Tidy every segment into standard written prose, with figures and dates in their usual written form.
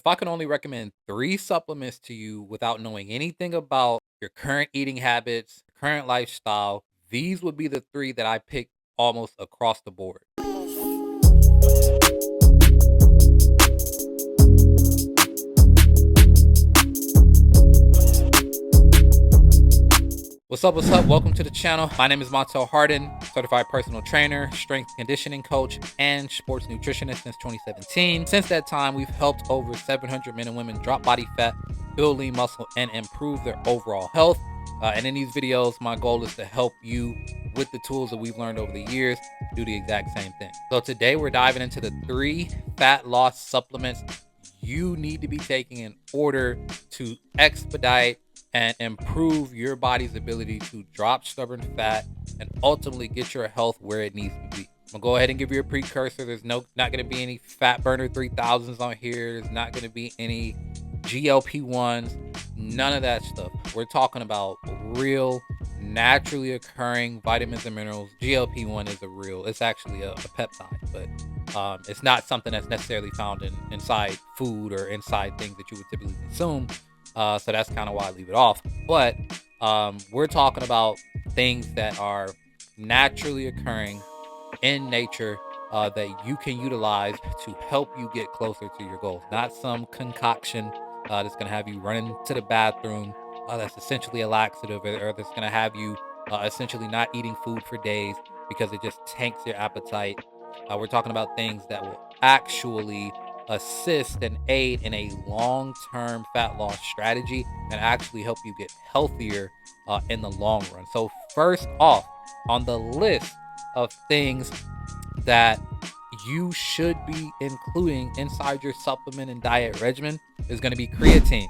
I could only recommend 3 supplements to you without knowing anything about your current eating habits, current lifestyle, these would be the 3 that I pick almost across the board. What's up? What's up? Welcome to the channel. My name is Montel Harden, certified personal trainer, strength conditioning coach, and sports nutritionist since 2017. Since that time, we've helped over 700 men and women drop body fat, build lean muscle, and improve their overall health. And in these videos, my goal is to help you with the tools that we've learned over the years do the exact same thing. So today we're diving into the 3 fat loss supplements you need to be taking in order to expedite and improve your body's ability to drop stubborn fat and ultimately get your health where it needs to be. I'm gonna go ahead and give you a precursor. There's not gonna be any Fat Burner 3000s on here. There's not gonna be any GLP-1s, none of that stuff. We're talking about real, naturally occurring vitamins and minerals. GLP-1 is it's actually a peptide, but it's not something that's necessarily found inside food or inside things that you would typically consume. So that's kind of why I leave it off. But we're talking about things that are naturally occurring in nature that you can utilize to help you get closer to your goals. Not some concoction that's going to have you running to the bathroom that's essentially a laxative, or that's going to have you essentially not eating food for days because it just tanks your appetite. We're talking about things that will actually assist and aid in a long-term fat loss strategy and actually help you get healthier in the long run. So first off on the list of things that you should be including inside your supplement and diet regimen is going to be creatine.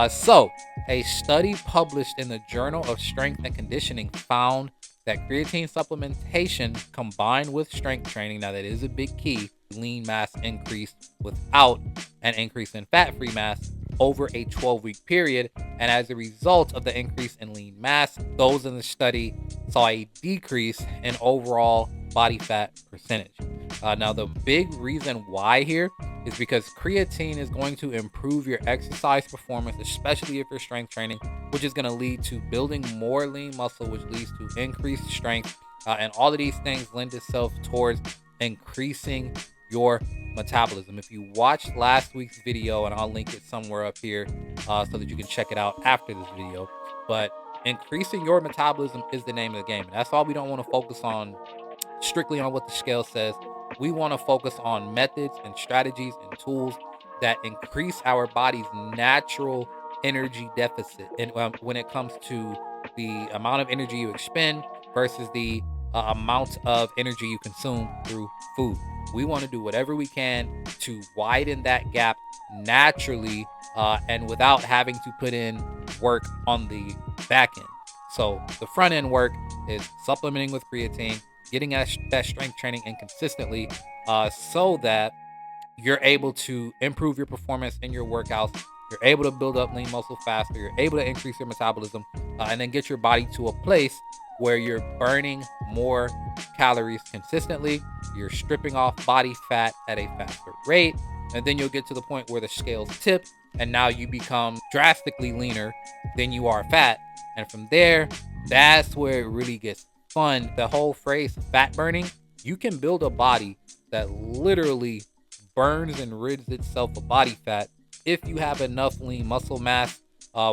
So a study published in the Journal of Strength and Conditioning found that creatine supplementation combined with strength training, now that is a big key, lean mass increase without an increase in fat-free mass over a 12-week period. And as a result of the increase in lean mass, those in the study saw a decrease in overall body fat percentage. Now, the big reason why here is because creatine is going to improve your exercise performance, especially if you're strength training, which is going to lead to building more lean muscle, which leads to increased strength. And all of these things lend itself towards increasing your metabolism. If you watched last week's video, and I'll link it somewhere up here so that you can check it out after this video, but increasing your metabolism is the name of the game. And that's all. We don't want to focus on strictly on what the scale says. We want to focus on methods and strategies and tools that increase our body's natural energy deficit. And when it comes to the amount of energy you expend versus the amount of energy you consume through food, we want to do whatever we can to widen that gap naturally and without having to put in work on the back end. So the front end work is supplementing with creatine, getting that strength training in consistently so that you're able to improve your performance in your workouts. You're able to build up lean muscle faster. You're able to increase your metabolism and then get your body to a place where you're burning more calories consistently. You're stripping off body fat at a faster rate. And then you'll get to the point where the scales tip and now you become drastically leaner than you are fat. And from there, that's where it really gets fun. The whole phrase fat burning, you can build a body that literally burns and rids itself of body fat if you have enough lean muscle mass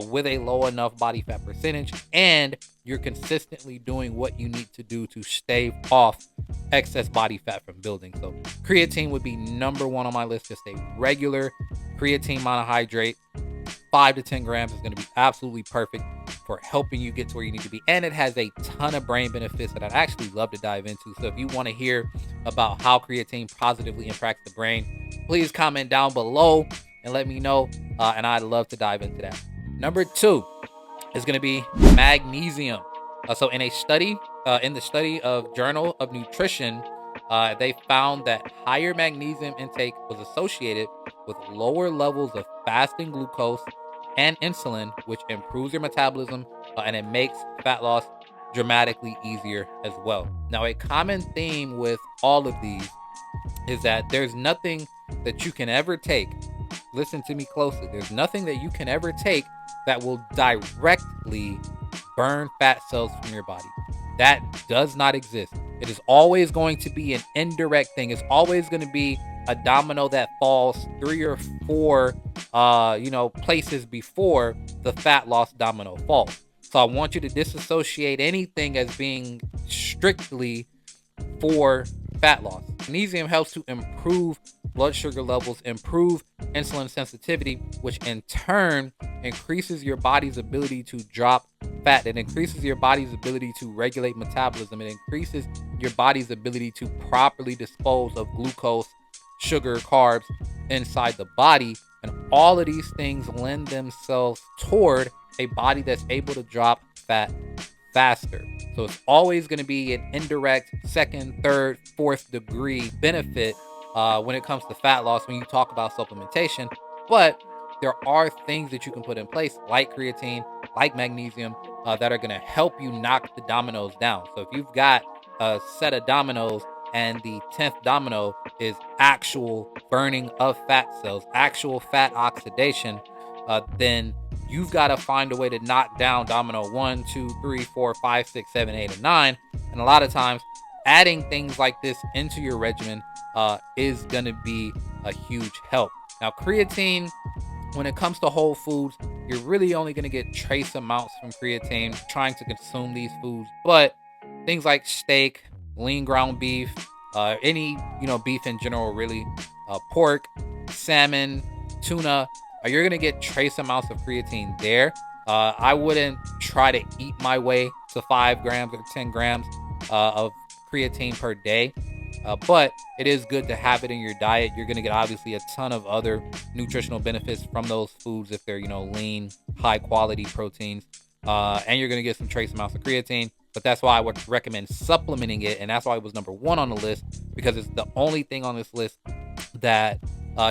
with a low enough body fat percentage, and you're consistently doing what you need to do to stave off excess body fat from building. So creatine would be number 1 on my list. Just a regular creatine monohydrate, 5 to 10 grams is going to be absolutely perfect for helping you get to where you need to be. And it has a ton of brain benefits that I'd actually love to dive into. So if you want to hear about how creatine positively impacts the brain, please comment down below and let me know. And I'd love to dive into that. Number 2 is going to be magnesium. So in a study, in the study of Journal of Nutrition, they found that higher magnesium intake was associated with lower levels of fasting glucose and insulin, which improves your metabolism and it makes fat loss dramatically easier as well. Now, a common theme with all of these is that there's nothing that you can ever take listen to me closely. There's nothing that you can ever take that will directly burn fat cells from your body. That does not exist. It is always going to be an indirect thing. It's always going to be a domino that falls 3 or 4 places before the fat loss domino falls. So I want you to disassociate anything as being strictly for fat loss. Magnesium helps to improve blood sugar levels, improve insulin sensitivity, which in turn increases your body's ability to drop fat. It increases your body's ability to regulate metabolism. It increases your body's ability to properly dispose of glucose, sugar, carbs inside the body. And all of these things lend themselves toward a body that's able to drop fat faster. So it's always going to be an indirect second, third, fourth degree benefit when it comes to fat loss when you talk about supplementation. But there are things that you can put in place like creatine, like magnesium, that are going to help you knock the dominoes down. So if you've got a set of dominoes and the 10th domino is actual burning of fat cells, actual fat oxidation, then you've got to find a way to knock down domino 1, 2, 3, 4, 5, 6, 7, 8, and 9. And a lot of times, adding things like this into your regimen is going to be a huge help. Now, creatine, when it comes to whole foods, you're really only going to get trace amounts from creatine trying to consume these foods. But things like steak, lean ground beef, any beef in general, really, pork, salmon, tuna, you're gonna get trace amounts of creatine there. I wouldn't try to eat my way to 5 grams or 10 grams of creatine per day, but it is good to have it in your diet. You're gonna get obviously a ton of other nutritional benefits from those foods if they're lean, high quality proteins, and you're gonna get some trace amounts of creatine. But that's why I would recommend supplementing it, and that's why it was number 1 on the list, because it's the only thing on this list that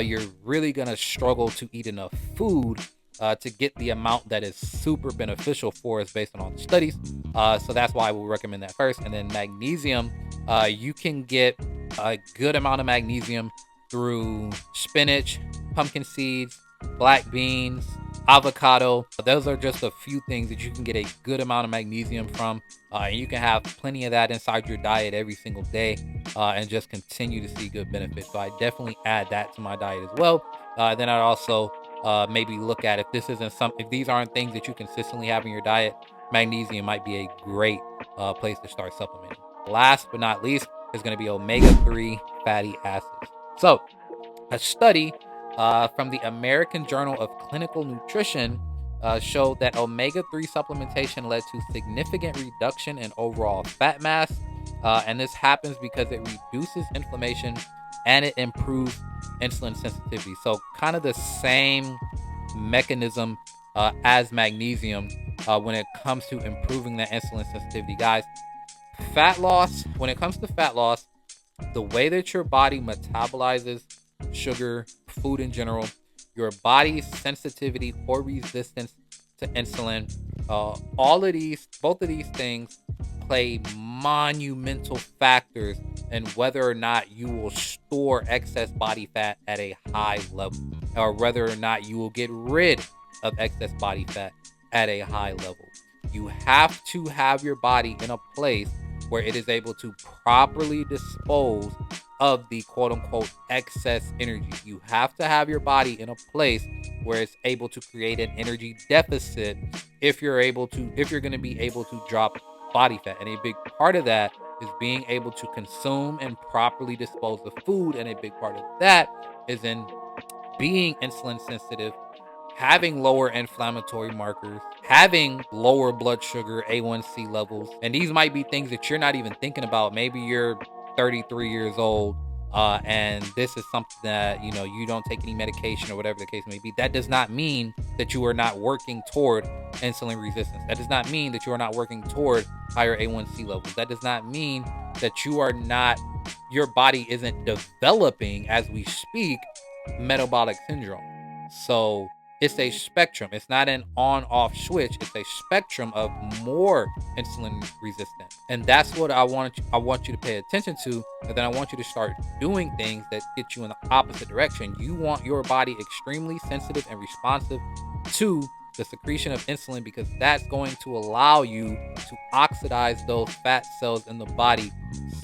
you're really gonna struggle to eat enough food to get the amount that is super beneficial for us based on all the studies. So that's why I will recommend that first. And then magnesium, you can get a good amount of magnesium through spinach, pumpkin seeds, black beans, avocado. Those are just a few things that you can get a good amount of magnesium from. And you can have plenty of that inside your diet every single day and just continue to see good benefits. So I definitely add that to my diet as well. Then I'd also maybe look at if these aren't things that you consistently have in your diet, magnesium might be a great place to start supplementing. Last but not least is going to be omega-3 fatty acids. So a study from the American Journal of Clinical Nutrition showed that omega-3 supplementation led to significant reduction in overall fat mass. And this happens because it reduces inflammation and it improves insulin sensitivity. So kind of the same mechanism as magnesium when it comes to improving that insulin sensitivity. Guys, fat loss, when it comes to fat loss, the way that your body metabolizes sugar, food in general, your body's sensitivity or resistance to insulin, both of these things play monumental factors in whether or not you will store excess body fat at a high level, or whether or not you will get rid of excess body fat at a high level. You have to have your body in a place where it is able to properly dispose of the quote unquote excess energy. You have to have your body in a place where it's able to create an energy deficit if you're going to be able to drop body fat. And a big part of that is being able to consume and properly dispose of food. And a big part of that is in being insulin sensitive, having lower inflammatory markers, having lower blood sugar, A1C levels. And these might be things that you're not even thinking about. Maybe you're 33 years old and this is something that you don't take any medication or whatever the case may be. That does not mean that you are not working toward insulin resistance. That does not mean that you are not working toward higher A1C levels. That does not mean that your body isn't developing, as we speak, metabolic syndrome. So It's a spectrum. It's not an on-off switch. It's a spectrum of more insulin resistant. And that's what I want you to pay attention to. And then I want you to start doing things that get you in the opposite direction. You want your body extremely sensitive and responsive to the secretion of insulin, because that's going to allow you to oxidize those fat cells in the body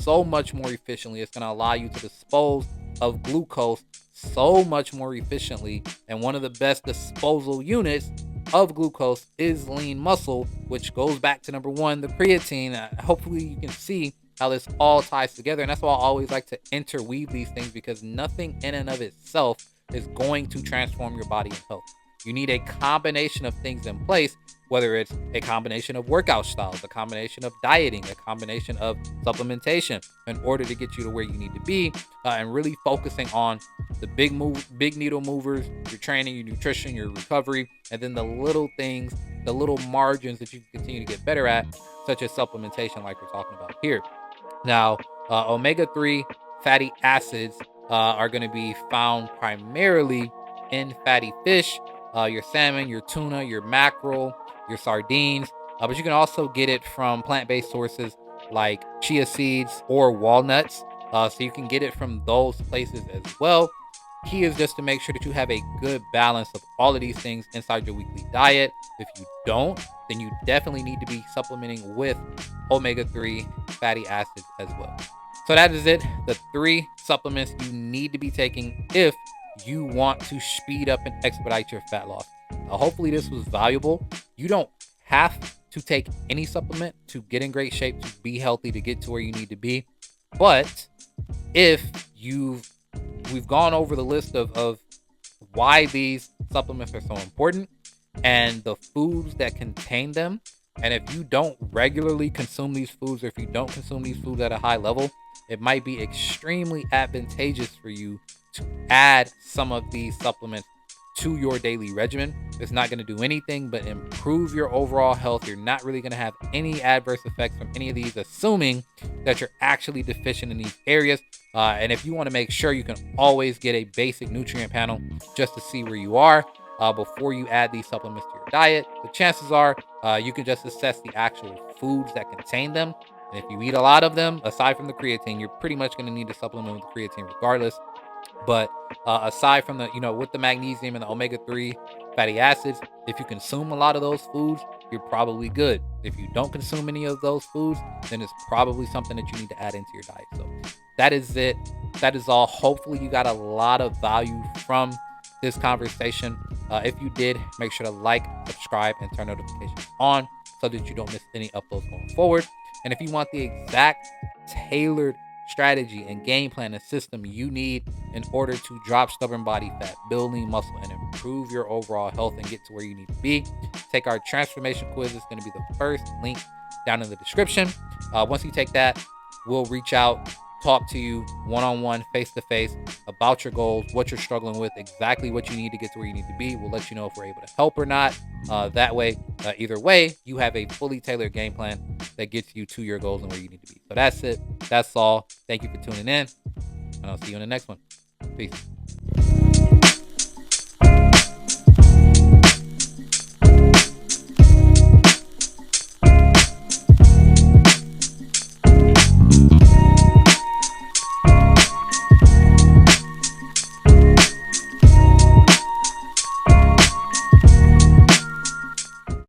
so much more efficiently. It's going to allow you to dispose of glucose so much more efficiently. And one of the best disposal units of glucose is lean muscle, which goes back to number one, the creatine. Hopefully you can see how this all ties together. And that's why I always like to interweave these things, because nothing in and of itself is going to transform your body and health. You need a combination of things in place, whether it's a combination of workout styles, a combination of dieting, a combination of supplementation, in order to get you to where you need to be, and really focusing on the big needle movers, your training, your nutrition, your recovery, and then the little things, the little margins that you can continue to get better at, such as supplementation like we're talking about here. Now, omega-3 fatty acids are going to be found primarily in fatty fish, your salmon, your tuna, your mackerel, your sardines. But you can also get it from plant-based sources like chia seeds or walnuts. So you can get it from those places as well. Key is just to make sure that you have a good balance of all of these things inside your weekly diet. If you don't, then you definitely need to be supplementing with omega-3 fatty acids as well. So that is it. The 3 supplements you need to be taking if you want to speed up and expedite your fat loss. Hopefully this was valuable. You don't have to take any supplement to get in great shape, to be healthy, to get to where you need to be. But if we've gone over the list of why these supplements are so important and the foods that contain them. And if you don't regularly consume these foods, or if you don't consume these foods at a high level, it might be extremely advantageous for you to add some of these supplements to your daily regimen. It's not going to do anything but improve your overall health. You're not really going to have any adverse effects from any of these, assuming that you're actually deficient in these areas. And if you want to make sure, you can always get a basic nutrient panel just to see where you are before you add these supplements to your diet. The chances are you can just assess the actual foods that contain them. And if you eat a lot of them, aside from the creatine, you're pretty much going to need to supplement with the creatine regardless. But aside from the, with the magnesium and the omega-3 fatty acids, if you consume a lot of those foods, you're probably good. If you don't consume any of those foods, then it's probably something that you need to add into your diet. So that is it. That is all. Hopefully you got a lot of value from this conversation. If you did, make sure to like, subscribe, and turn notifications on so that you don't miss any uploads going forward. And if you want the exact tailored strategy and game plan and system you need in order to drop stubborn body fat, build lean muscle, and improve your overall health and get to where you need to be, take our transformation quiz. It's going to be the first link down in the description. Once you take that, we'll reach out, talk to you one-on-one, face-to-face about your goals, what you're struggling with, exactly what you need to get to where you need to be. We'll let you know if we're able to help or not. That way, either way, you have a fully tailored game plan that gets you to your goals and where you need to be. So that's it. That's all. Thank you for tuning in, and I'll see you in the next one. Peace.